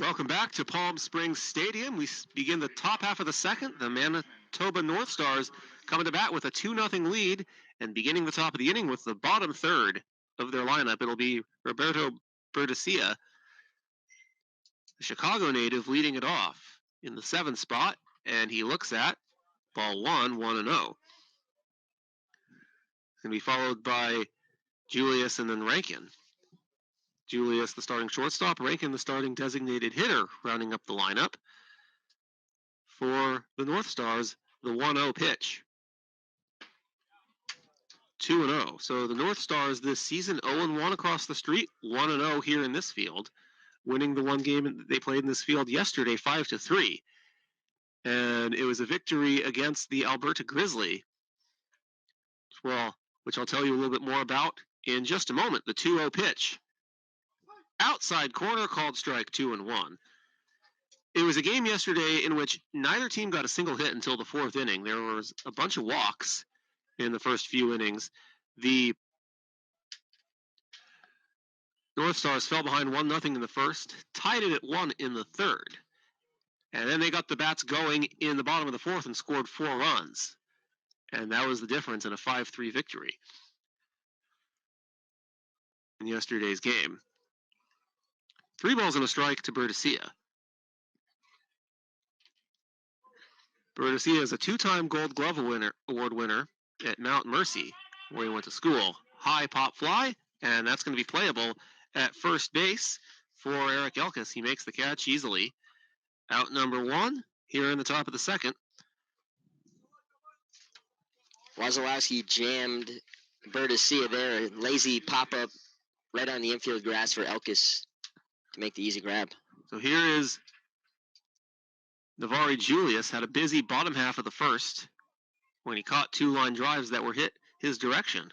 Welcome back to Palm Springs Stadium. We begin the top half of the second. The Manitoba North Stars coming to bat with a 2-0 lead and beginning the top of the inning with the bottom third of their lineup. It'll be Roberto Berdecia, the Chicago native, leading it off in the 7th spot, and he looks at ball 1, 1-0. Going to be followed by Julius and then Rankin. Julius, the starting shortstop, Rankin, the starting designated hitter, rounding up the lineup. For the North Stars, the 1-0 pitch. 2-0. So the North Stars this season 0-1 across the street, 1-0 here in this field, winning the one game they played in this field yesterday 5-3. And it was a victory against the Alberta Grizzly, which I'll tell you a little bit more about in just a moment. The 2-0 pitch. Outside corner, called strike 2-1. It was a game yesterday in which neither team got a single hit until the 4th inning. There was a bunch of walks in the first few innings. The North Stars fell behind 1-0 in the first, tied it at 1 in the 3rd. And then they got the bats going in the bottom of the 4th and scored 4 runs. And that was the difference in a 5-3 victory in yesterday's game. 3 balls and a strike to Berdecia. Berdecia is a 2-time Gold Glove Award winner at Mount Mercy, where he went to school. High pop fly, and that's going to be playable at first base for Eric Elkis. He makes the catch easily. Out number 1 here in the top of the second. Wasilewski jammed Berdecia there. Lazy pop-up right on the infield grass for Elkis to make the easy grab. So here is Navari Julius. Had a busy bottom half of the first when he caught 2 line drives that were hit his direction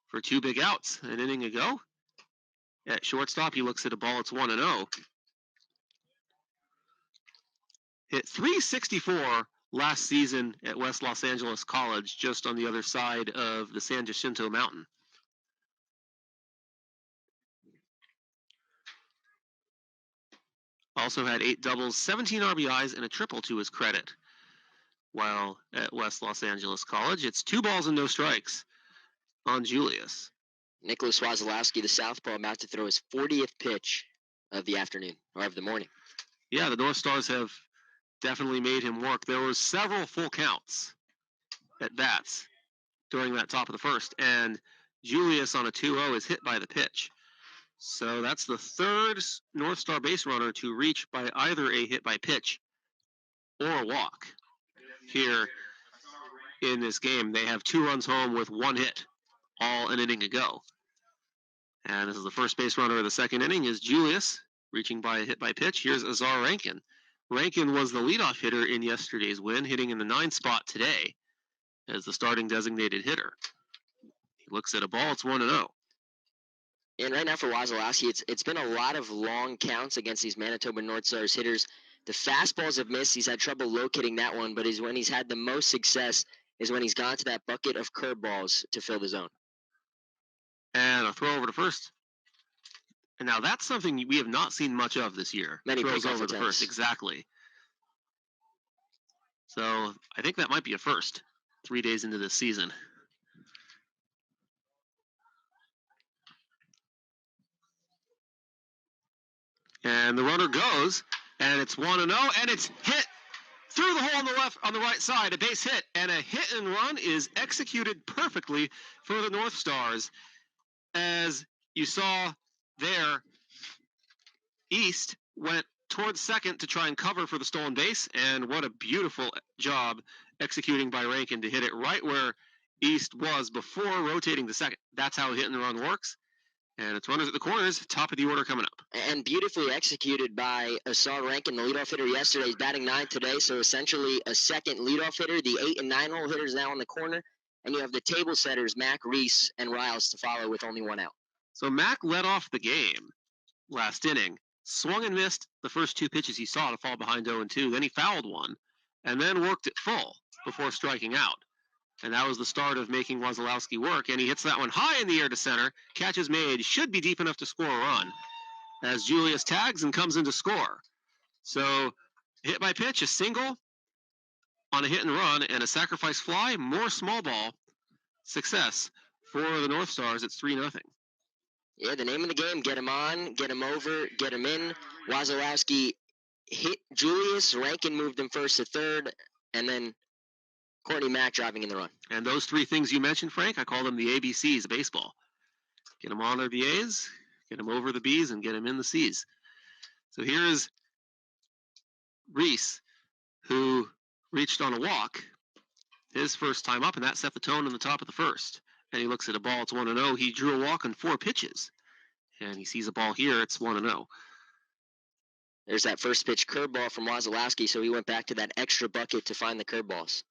for 2 big outs an inning ago. At shortstop, he looks at a ball. It's 1-0. Hit .364 last season at West Los Angeles College, just on the other side of the San Jacinto Mountain. Also had 8 doubles, 17 RBIs, and a triple to his credit while at West Los Angeles College. It's 2 balls and no strikes on Julius. Nicholas Wasilewski, the southpaw, about to throw his 40th pitch of the afternoon, or of the morning. Yeah, the North Stars have definitely made him work. There were several full counts at bats during that top of the first, and Julius on a 2-0 is hit by the pitch. So that's the 3rd North Star base runner to reach by either a hit by pitch or a walk here in this game. They have 2 runs home with 1 hit all an inning ago. And this is the first base runner of the second inning is Julius, reaching by a hit by pitch. Here's Azar Rankin. Rankin was the leadoff hitter in yesterday's win, hitting in the 9th spot today as the starting designated hitter. He looks at a ball. It's 1-0. And right now for Wasilewski, it's been a lot of long counts against these Manitoba North Stars hitters. The fastballs have missed. He's had trouble locating that one, but when he's had the most success is when he's gone to that bucket of curveballs to fill the zone. And a throw over to first. And now that's something we have not seen much of this year. Many throws over to first, exactly. So I think that might be a first 3 days into this season. And the runner goes, and it's 1-0, and it's hit through the hole on the right side, a base hit, and a hit and run is executed perfectly for the North Stars. As you saw there, East went towards second to try and cover for the stolen base, and what a beautiful job executing by Rankin to hit it right where East was before rotating to second. That's how hit and run works. And it's runners at the corners, top of the order coming up. And beautifully executed by Azar Rankin, the leadoff hitter yesterday. He's batting 9th today, so essentially a second leadoff hitter. The 8 and 9 hole hitters now in the corner. And you have the table setters, Mac, Reese, and Riles to follow with only 1 out. So Mac led off the game last inning, swung and missed the first 2 pitches he saw to fall behind 0-2. Then he fouled one, and then worked it full before striking out. And that was the start of making Wasilewski work, and he hits that one high in the air to center. Catch is made, should be deep enough to score a run. as Julius tags and comes in to score. So hit by pitch, a single on a hit and run, and a sacrifice fly, more small ball success for the North Stars. It's 3-0. Yeah, the name of the game, get him on, get him over, get him in. Wasilewski hit Julius, Rankin moved him first to third, and then Courtney Mack driving in the run. And those three things you mentioned, Frank, I call them the ABCs of baseball. Get him on the A's, get him over the B's, and get him in the C's. So here is Reese, who reached on a walk his first time up, and that set the tone in the top of the first. And he looks at a ball, it's 1-0. He drew a walk on 4 pitches. And he sees a ball here, it's 1-0. There's that first pitch curveball from Wasilewski, so he went back to that extra bucket to find the curveballs.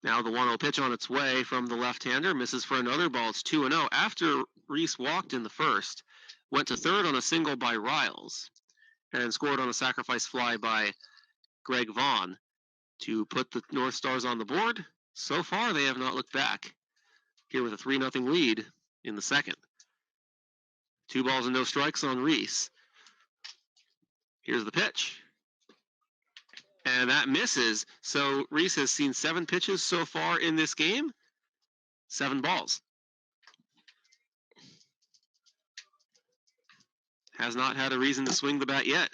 Now the 1-0 pitch on its way from the left-hander, misses for another ball. It's 2-0. After Reese walked in the first, went to third on a single by Riles, and scored on a sacrifice fly by Greg Vaughn to put the North Stars on the board. So far, they have not looked back. Here with a 3-0 lead in the second. 2 balls and no strikes on Reese. Here's the pitch. And that misses. So Reese has seen 7 pitches so far in this game. 7 balls. Has not had a reason to swing the bat yet.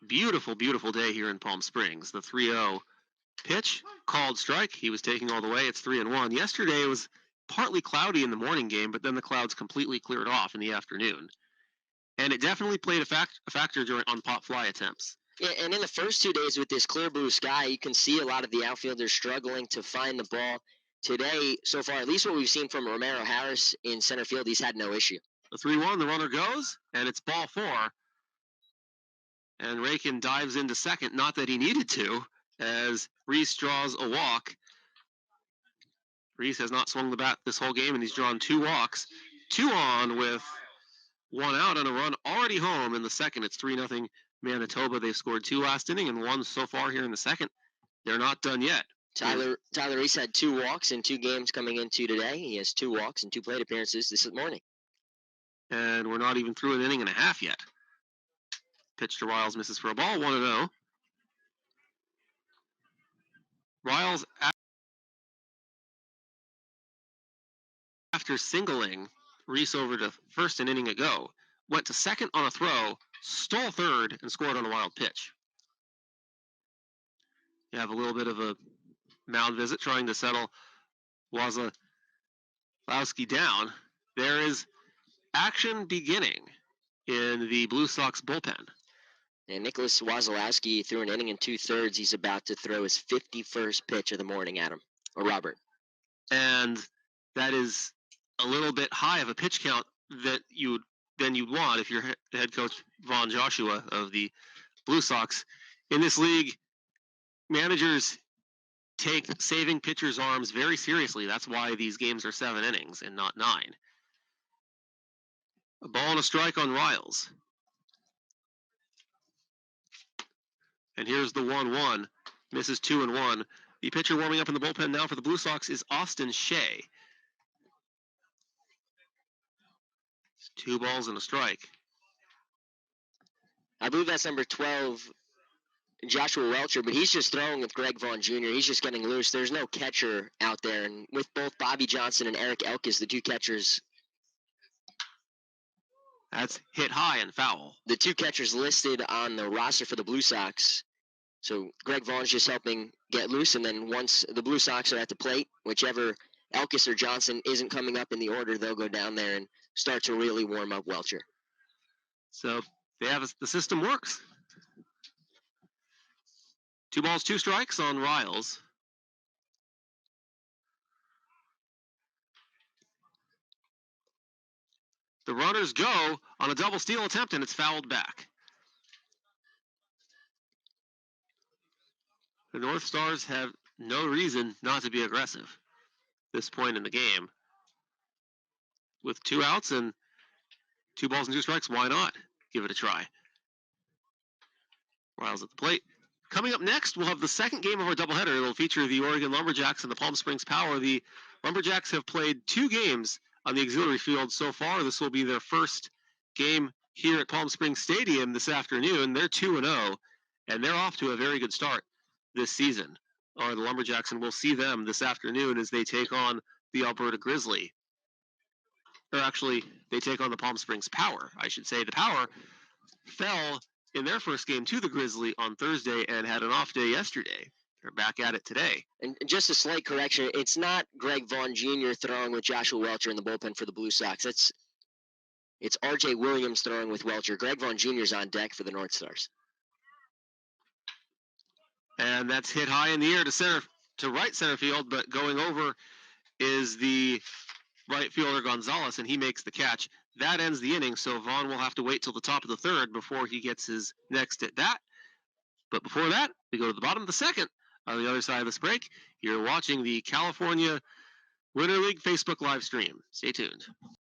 Beautiful, beautiful day here in Palm Springs. The 3-0 pitch, called strike. He was taking all the way. It's 3-1. Yesterday it was partly cloudy in the morning game, but then the clouds completely cleared off in the afternoon. And it definitely played a factor on pop fly attempts. Yeah, and in the first 2 days with this clear blue sky, you can see a lot of the outfielders struggling to find the ball. Today, so far, at least what we've seen from Romero Harris in center field, he's had no issue. The 3-1, the runner goes, and it's ball 4. And Rankin dives into second, not that he needed to, as Reese draws a walk. Reese has not swung the bat this whole game, and he's drawn 2 walks. 2 on with 1 out and a run already home in the second. It's 3-0 Manitoba. They've scored 2 last inning and 1 so far here in the second. They're not done yet. Tyler Reese had 2 walks in 2 games coming into today. He has 2 walks and 2 plate appearances this morning. And we're not even through an inning and a half yet. Pitch to Riles, misses for a ball, 1-0. Riles, after singling Reese over to first an inning ago, went to second on a throw, stole third, and scored on a wild pitch. You have a little bit of a mound visit trying to settle Wasilewski down. There is action beginning in the Blue Sox bullpen. And Nicholas Wasilewski threw an inning and 2/3. He's about to throw his 51st pitch of the morning at him, or Robert. And that is a little bit high of a pitch count that you'd want if you're head coach Vaughn Joshua of the Blue Sox. In this league, managers take saving pitchers' arms very seriously. That's why these games are 7 innings and not 9. A ball and a strike on Riles. And here's the 1-1. Misses 2-1. The pitcher warming up in the bullpen now for the Blue Sox is Austin Shea. 2 balls and a strike. I believe that's number 12, Joshua Welcher, but he's just throwing with Greg Vaughn Jr. He's just getting loose. There's no catcher out there. And with both Bobby Johnson and Eric Elkis, the 2 catchers. That's hit high and foul. The 2 catchers listed on the roster for the Blue Sox. So Greg Vaughn's just helping get loose, and then once the Blue Sox are at the plate, whichever Elkis or Johnson isn't coming up in the order, they'll go down there and start to really warm up Welcher. So the system works. 2 balls, 2 strikes on Riles. The runners go on a double steal attempt, and it's fouled back. The North Stars have no reason not to be aggressive at this point in the game. With 2 outs and 2 balls and 2 strikes, why not give it a try? Riles at the plate, Coming up next, we'll have the second game of our doubleheader. It'll feature the Oregon Lumberjacks and the Palm Springs Power. The Lumberjacks have played 2 games on the auxiliary field so far. This will be their first game here at Palm Springs Stadium this afternoon. They're 2-0, and they're off to a very good start this season. The Lumberjacks, and we'll see them this afternoon as they take on the Alberta Grizzly. Or actually, they take on the Palm Springs Power, I should say. The Power fell in their first game to the Grizzly on Thursday and had an off day yesterday. They're back at it today. And just a slight correction, it's not Greg Vaughn Jr. throwing with Joshua Welcher in the bullpen for the Blue Sox. It's R.J. Williams throwing with Welcher. Greg Vaughn Jr. is on deck for the North Stars. And that's hit high in the air to right center field, but going over is the right fielder Gonzalez, and he makes the catch. That ends the inning, so Vaughn will have to wait till the top of the third before he gets his next at bat. But before that, we go to the bottom of the second on the other side of this break. You're watching the California Winter League Facebook live stream. Stay tuned.